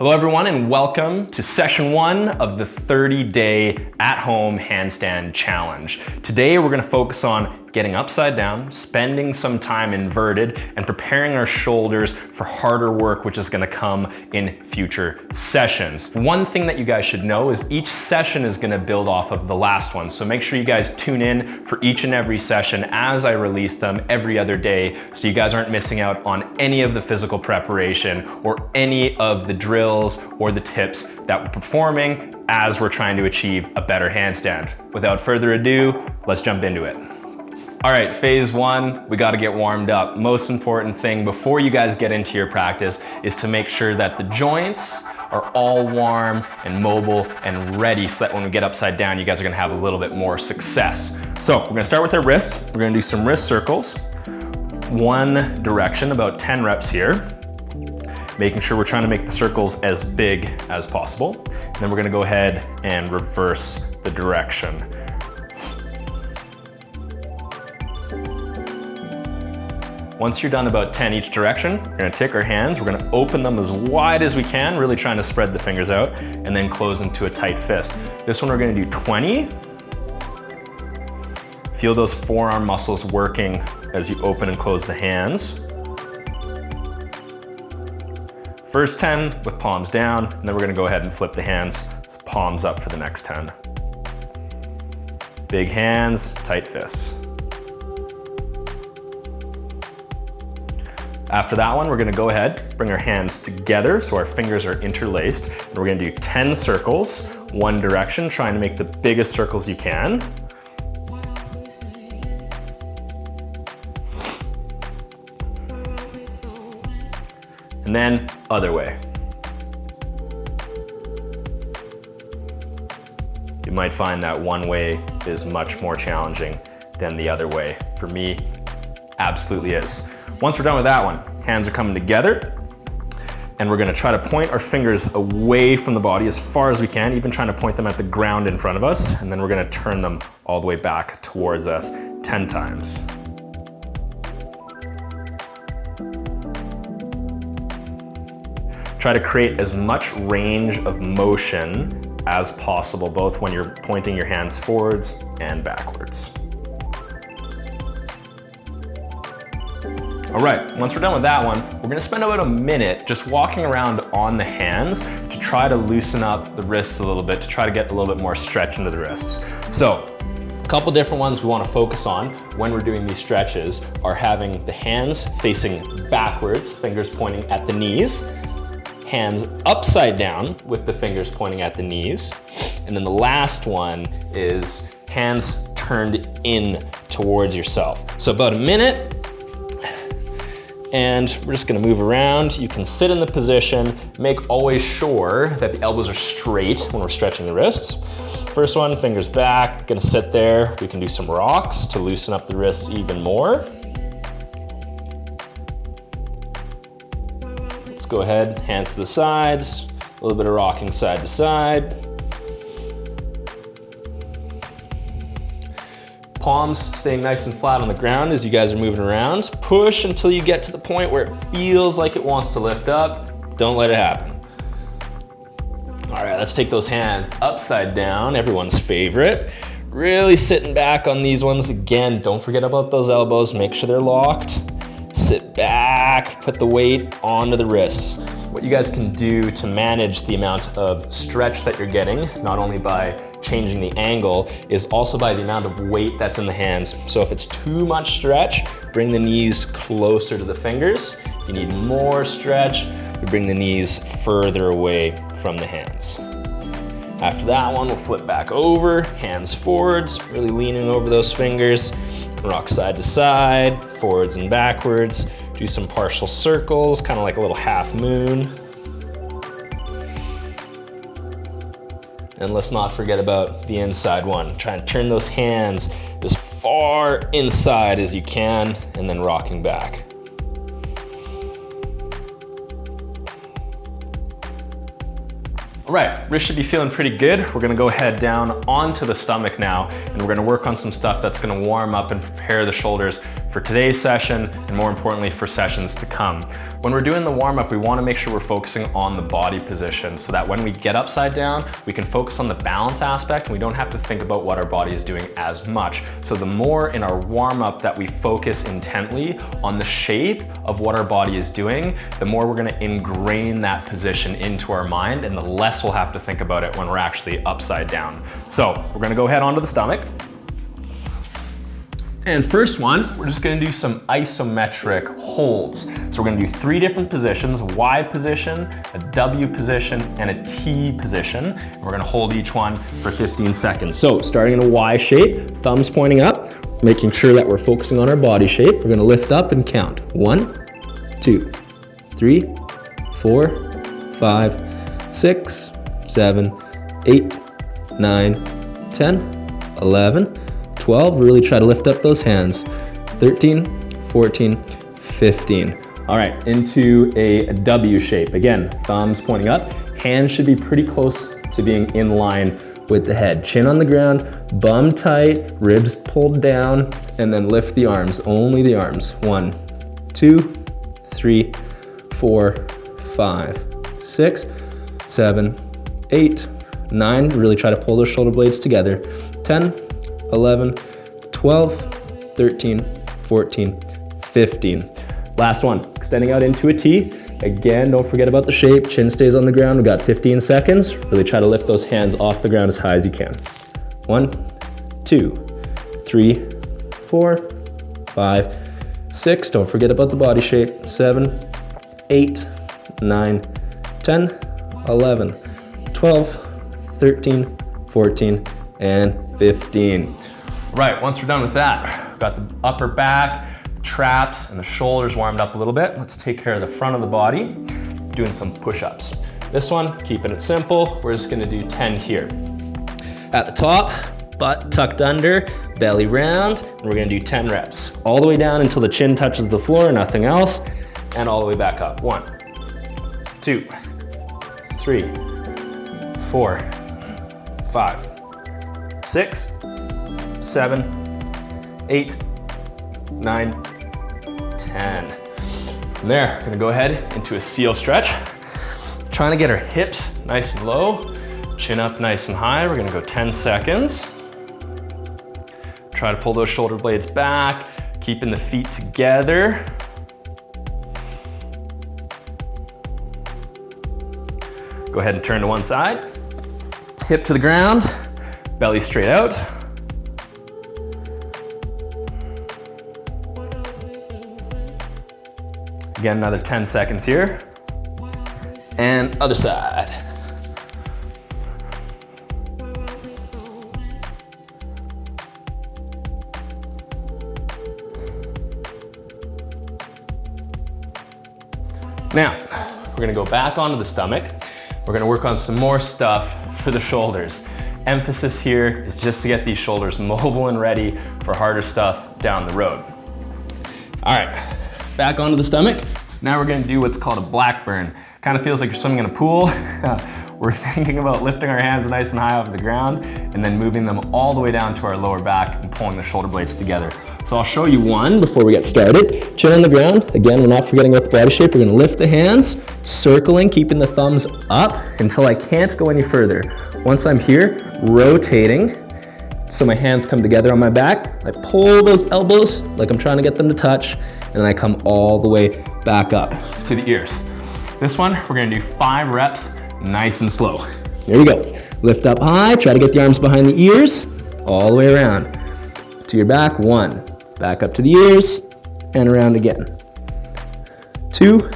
Hello everyone and welcome to session 1 of the 30-day at-home handstand challenge. Today we're going to focus on getting upside down, spending some time inverted, and preparing our shoulders for harder work which is going to come in future sessions. One thing that you guys should know is each session is going to build off of the last one, so make sure you guys tune in for each and every session as I release them every other day so you guys aren't missing out on any of the physical preparation or any of the drills or the tips that we're performing as we're trying to achieve a better handstand. Without further ado, let's jump into it. All right, phase 1, we gotta get warmed up. Most important thing before you guys get into your practice is to make sure that the joints are all warm and mobile and ready so that when we get upside down, you guys are gonna have a little bit more success. So we're gonna start with our wrists. We're gonna do some wrist circles. One direction, about 10 reps here. Making sure we're trying to make the circles as big as possible. And then we're gonna go ahead and reverse the direction. Once you're done about 10 each direction, we're gonna take our hands, we're gonna open them as wide as we can, really trying to spread the fingers out, and then close into a tight fist. This one we're gonna do 20. Feel those forearm muscles working as you open and close the hands. First 10 with palms down, and then we're gonna go ahead and flip the hands, so palms up for the next 10. Big hands, tight fists. After that one, we're gonna go ahead, bring our hands together so our fingers are interlaced, and we're gonna do 10 circles, one direction, trying to make the biggest circles you can. And then other way. You might find that one way is much more challenging than the other way. For me, absolutely is. Once we're done with that one, hands are coming together, and we're gonna try to point our fingers away from the body as far as we can, even trying to point them at the ground in front of us, and then we're gonna turn them all the way back towards us 10 times. Try to create as much range of motion as possible, both when you're pointing your hands forwards and backwards. All right, once we're done with that one, we're gonna spend about a minute just walking around on the hands to try to loosen up the wrists a little bit, to try to get a little bit more stretch into the wrists. So, a couple different ones we wanna focus on when we're doing these stretches are having the hands facing backwards, fingers pointing at the knees, hands upside down with the fingers pointing at the knees, and then the last one is hands turned in towards yourself. So about a minute, and we're just gonna move around. You can sit in the position, make always sure that the elbows are straight when we're stretching the wrists. First one, fingers back, gonna sit there. We can do some rocks to loosen up the wrists even more. Let's go ahead, hands to the sides, a little bit of rocking side to side. Palms staying nice and flat on the ground as you guys are moving around. Push until you get to the point where it feels like it wants to lift up. Don't let it happen. All right, let's take those hands upside down, everyone's favorite. Really sitting back on these ones. Again, don't forget about those elbows, make sure they're locked. Sit back, put the weight onto the wrists. What you guys can do to manage the amount of stretch that you're getting, not only by changing the angle, is also by the amount of weight that's in the hands. So if it's too much stretch, bring the knees closer to the fingers. If you need more stretch, we bring the knees further away from the hands. After that one, we'll flip back over, hands forwards, really leaning over those fingers. Rock side to side, forwards and backwards. Do some partial circles, kind of like a little half moon. And let's not forget about the inside one. Try and turn those hands as far inside as you can, and then rocking back. All right, wrist should be feeling pretty good. We're gonna go head down onto the stomach now, and we're gonna work on some stuff that's gonna warm up and prepare the shoulders for today's session and more importantly for sessions to come. When we're doing the warm-up, we want to make sure we're focusing on the body position so that when we get upside down, we can focus on the balance aspect and we don't have to think about what our body is doing as much. So the more in our warm-up that we focus intently on the shape of what our body is doing, the more we're going to ingrain that position into our mind and the less we'll have to think about it when we're actually upside down. So we're going to go head onto the stomach. And first one, we're just gonna do some isometric holds. So we're gonna do 3 different positions, a Y position, a W position, and a T position. And we're gonna hold each one for 15 seconds. So starting in a Y shape, thumbs pointing up, making sure that we're focusing on our body shape. We're gonna lift up and count. 1, 2, 3, 4, 5, 6, 7, 8, 9, 10, 11, 12, really try to lift up those hands. 13, 14, 15. All right, into a W shape. Again, thumbs pointing up. Hands should be pretty close to being in line with the head. Chin on the ground, bum tight, ribs pulled down, and then lift the arms, only the arms. 1, 2, 3, 4, 5, 6, 7, 8, 9. Really try to pull those shoulder blades together. 10, 11, 12, 13, 14, 15. Last one, extending out into a T. Again, don't forget about the shape. Chin stays on the ground. We've got 15 seconds. Really try to lift those hands off the ground as high as you can. 1, 2, 3, 4, 5, 6. Don't forget about the body shape. 7, 8, 9, 10, 11, 12, 13, 14, and 15. Right, once we're done with that, we've got the upper back, the traps, and the shoulders warmed up a little bit. Let's take care of the front of the body, doing some push-ups. This one, keeping it simple, we're just gonna do 10 here. At the top, butt tucked under, belly round, and we're gonna do 10 reps. All the way down until the chin touches the floor, nothing else, and all the way back up. 1, 2, 3, 4, 5, 6, 7, 8, 9, 10. From there, we're gonna go ahead into a seal stretch. Trying to get our hips nice and low, chin up nice and high. We're gonna go 10 seconds. Try to pull those shoulder blades back, keeping the feet together. Go ahead and turn to one side. Hip to the ground, belly straight out. Again, another 10 seconds here. And other side. Now, we're gonna go back onto the stomach. We're gonna work on some more stuff for the shoulders. Emphasis here is just to get these shoulders mobile and ready for harder stuff down the road. All right, back onto the stomach. Now we're gonna do what's called a blackburn. Kind of feels like you're swimming in a pool. We're thinking about lifting our hands nice and high off the ground and then moving them all the way down to our lower back and pulling the shoulder blades together. So I'll show you one before we get started. Chin on the ground. Again, we're not forgetting about the body shape. We're gonna lift the hands, circling, keeping the thumbs up until I can't go any further. Once I'm here, rotating, so my hands come together on my back. I pull those elbows like I'm trying to get them to touch, and then I come all the way back up to the ears. This one, we're gonna do 5 reps, nice and slow. Here we go. Lift up high, try to get the arms behind the ears, all the way around. To your back, 1. Back up to the ears, and around again. 2.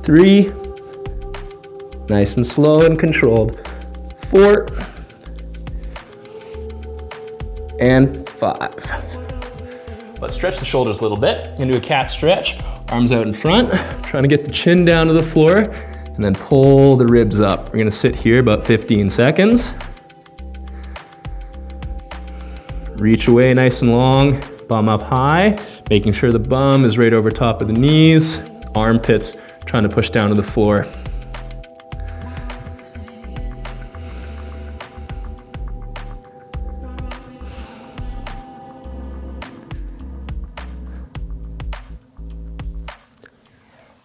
3. Nice and slow and controlled. 4. And 5. Let's stretch the shoulders a little bit. We're gonna do a cat stretch. Arms out in front, trying to get the chin down to the floor, and then pull the ribs up. We're gonna sit here about 15 seconds. Reach away nice and long, bum up high, making sure the bum is right over top of the knees, armpits trying to push down to the floor.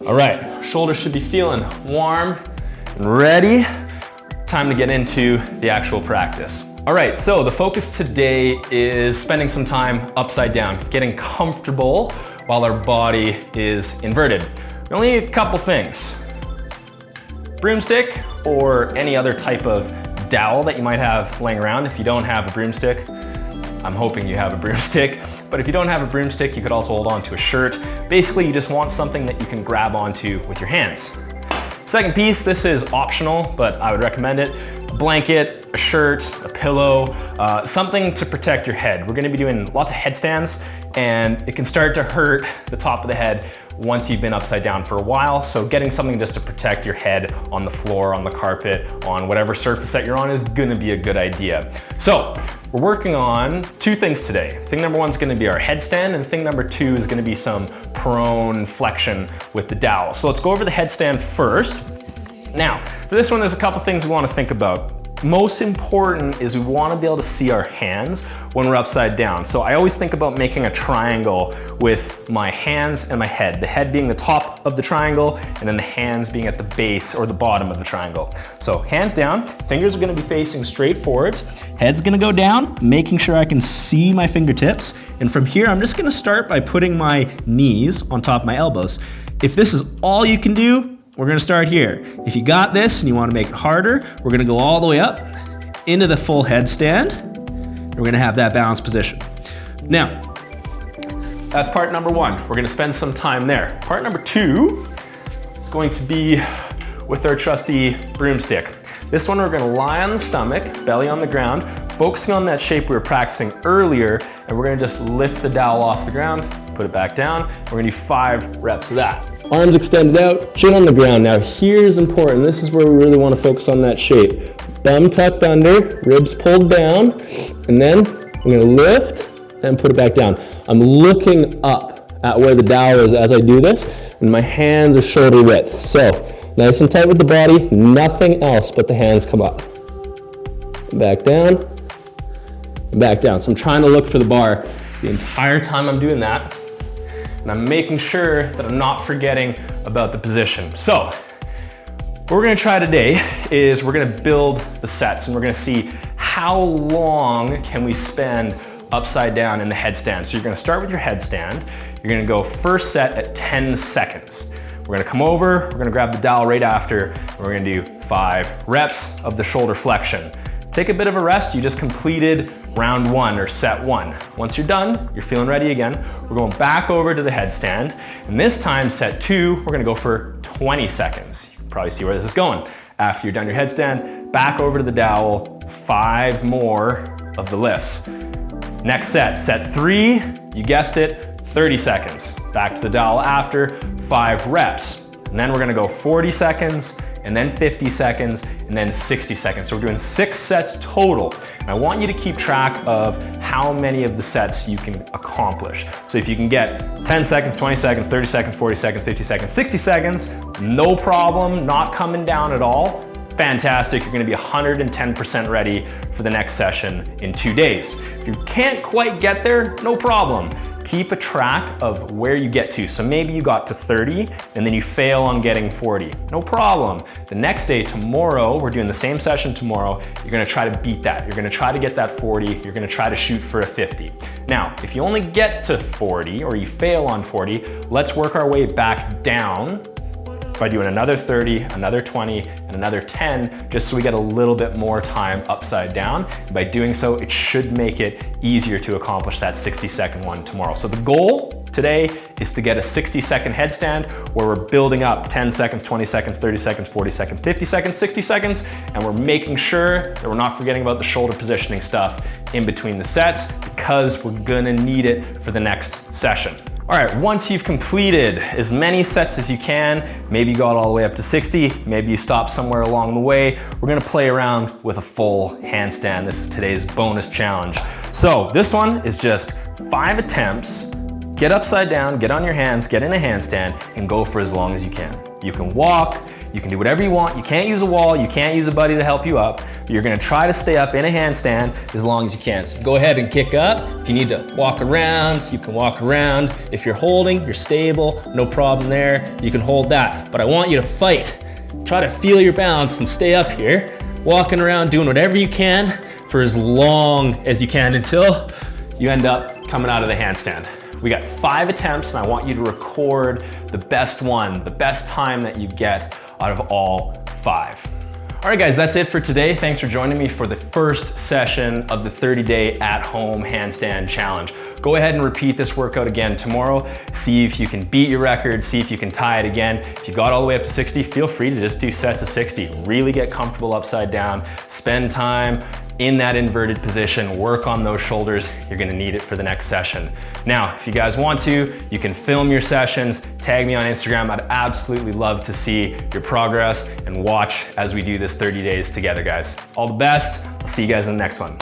All right, shoulders should be feeling warm and ready. Time to get into the actual practice. All right, so the focus today is spending some time upside down, getting comfortable while our body is inverted. We only need a couple things. Broomstick or any other type of dowel that you might have laying around. If you don't have a broomstick, I'm hoping you have a broomstick, but if you don't have a broomstick, you could also hold on to a shirt. Basically, you just want something that you can grab onto with your hands. Second piece, this is optional, but I would recommend it. A blanket, a shirt, a pillow, something to protect your head. We're gonna be doing lots of headstands, and it can start to hurt the top of the head once you've been upside down for a while. So getting something just to protect your head on the floor, on the carpet, on whatever surface that you're on is gonna be a good idea. So we're working on two things today. Thing number one is gonna be our headstand, and thing number two is gonna be some prone flexion with the dowel. So let's go over the headstand first. Now, for this one, there's a couple things we wanna think about. Most important is we wanna be able to see our hands when we're upside down. So I always think about making a triangle with my hands and my head. The head being the top of the triangle, and then the hands being at the base or the bottom of the triangle. So hands down, fingers are gonna be facing straight forwards. Head's gonna go down, making sure I can see my fingertips. And from here, I'm just gonna start by putting my knees on top of my elbows. If this is all you can do, we're gonna start here. If you got this and you wanna make it harder, we're gonna go all the way up into the full headstand. We're gonna have that balanced position. Now, that's part number one. We're gonna spend some time there. Part number two is going to be with our trusty broomstick. This one, we're gonna lie on the stomach, belly on the ground, focusing on that shape we were practicing earlier, and we're gonna just lift the dowel off the ground, put it back down. We're gonna do 5 reps of that. Arms extended out, chin on the ground. Now here's important. This is where we really want to focus on that shape. Bum tucked under, ribs pulled down, and then I'm going to lift and put it back down. I'm looking up at where the dowel is as I do this, and my hands are shoulder width. So nice and tight with the body, nothing else but the hands come up. Back down, and back down. So I'm trying to look for the bar the entire time I'm doing that. And I'm making sure that I'm not forgetting about the position. So what we're gonna try today is we're gonna build the sets, and we're gonna see how long can we spend upside down in the headstand. So you're gonna start with your headstand. You're gonna go first set at 10 seconds. We're gonna come over, we're gonna grab the dowel right after, and we're gonna do 5 reps of the shoulder flexion. Take a bit of a rest. You just completed round 1 or set 1. Once you're done, you're feeling ready again, we're going back over to the headstand. And this time, set 2, we're gonna go for 20 seconds. You can probably see where this is going. After you're done your headstand, back over to the dowel, 5 more of the lifts. Next set, set 3, you guessed it, 30 seconds. Back to the dowel after, 5 reps. And then we're gonna go 40 seconds, and then 50 seconds, and then 60 seconds. So we're doing 6 sets total. And I want you to keep track of how many of the sets you can accomplish. So if you can get 10 seconds, 20 seconds, 30 seconds, 40 seconds, 50 seconds, 60 seconds, no problem, not coming down at all, fantastic. You're gonna be 110% ready for the next session in 2 days. If you can't quite get there, no problem. Keep a track of where you get to. So maybe you got to 30 and then you fail on getting 40. No problem. The next day, tomorrow, we're doing the same session tomorrow. You're gonna try to beat that. You're gonna try to get that 40. You're gonna try to shoot for a 50. Now, if you only get to 40 or you fail on 40, let's work our way back down by doing another 30, another 20, and another 10, just so we get a little bit more time upside down. And by doing so, it should make it easier to accomplish that 60-second one tomorrow. So the goal today is to get a 60-second headstand where we're building up 10 seconds, 20 seconds, 30 seconds, 40 seconds, 50 seconds, 60 seconds, and we're making sure that we're not forgetting about the shoulder positioning stuff in between the sets, because we're gonna need it for the next session. All right, once you've completed as many sets as you can, maybe you got all the way up to 60, maybe you stopped somewhere along the way, we're gonna play around with a full handstand. This is today's bonus challenge. So this one is just 5 attempts get upside down, get on your hands, get in a handstand, and go for as long as you can. You can walk, you can do whatever you want. You can't use a wall, you can't use a buddy to help you up. But you're gonna try to stay up in a handstand as long as you can. So go ahead and kick up. If you need to walk around, you can walk around. If you're holding, you're stable, no problem there. You can hold that. But I want you to fight. Try to feel your balance and stay up here, walking around, doing whatever you can for as long as you can until you end up coming out of the handstand. We got 5 attempts, and I want you to record the best one, the best time that you get out of all 5. All right, guys, that's it for today. Thanks for joining me for the first session of the 30-day at-home handstand challenge. Go ahead and repeat this workout again tomorrow. See if you can beat your record, see if you can tie it again. If you got all the way up to 60, feel free to just do sets of 60. Really get comfortable upside down, spend time in that inverted position, work on those shoulders. You're gonna need it for the next session. Now, if you guys want to, you can film your sessions, tag me on Instagram. I'd absolutely love to see your progress and watch as we do this 30 days together, guys. All the best. I'll see you guys in the next one.